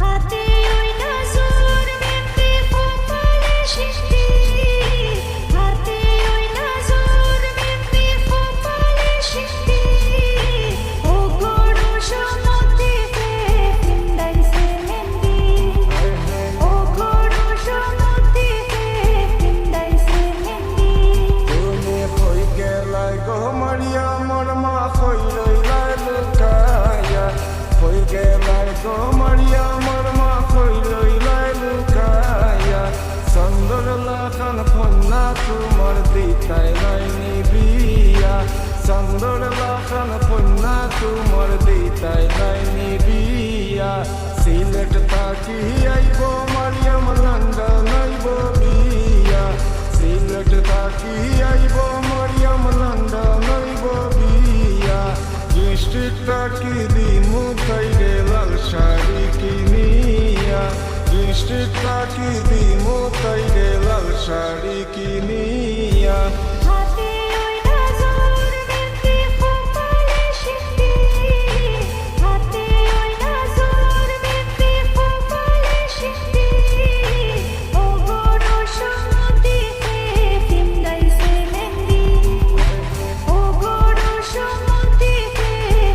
হাতে ওই নজর মেপে ফোপালে সৃষ্টি, হাতে ওই নজর মেপে ফোপালে সৃষ্টি, ও গরু সমুদ্রে পিন্দাইছে মেহেন্দি, ও গরু সমুদ্রে পিন্দাইছে মেহেন্দি। তুমি কই গেলাই গো মারিয়া মোর মা কই রইলাই লুকায়া, কই গেলাই গো মারিয়া মোর মা কই রইলাই লুকায়া। সুন্দর লাখান কন্যা তোমার দিতাই নাই নিবিয়া, সুন্দর লাখান কন্যা তোমার দিতাই নাই নিবিয়া। সিলেট তাকি আইব মারিয়াম লন্ডন আইব বিয়া, সিলেট তাকি আইব মারিয়াম লন্ডন আইব বিয়া। ডিস্ট্রিক্ট তাকি দিমু তাইরে লাল শাড়ি কিনিয়া, ডিস্ট্রিক্ট তাকি দিমু তাইরে লাল শাড়ি কিনিয়া। হাতে ওই নজর মেপে ফোপালে সৃষ্টি, হাতে ওই নজর মেপে ফোপালে সৃষ্টি, ও গরু সমুদ্রে পিন্দাইছে মেহেন্দি, ও গরু সমুদ্রে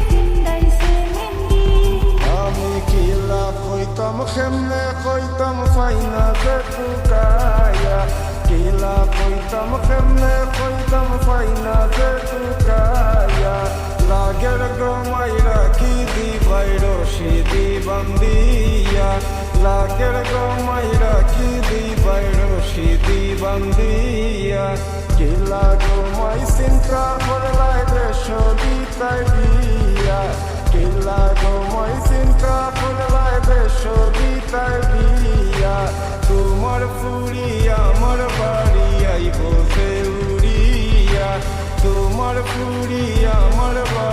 পিন্দাইছে মেহেন্দি। আমি কিলা কইতাম কেমনে কইতাম ফাইনা যে টুকায়া, কিলা কইতাম কেমনে কইতাম ফাইনা যে টুকায়া। লাগের গমাইরা কি দিবাই রশি দিবান্দিয়া, লাগের গমাইরা কি দিবাই রশি দিবান্দিয়া। কিলা গমাই চিন্তা করলাই দেশ দিতাই বিয়া, কিলা গমাই চিন্তা করলাই দেশ দিতাই বিয়া। তোমার ফুরি আমার বাড়ি আইব যে উড়িয়া, তোমার ফুরি আমার বাড়ি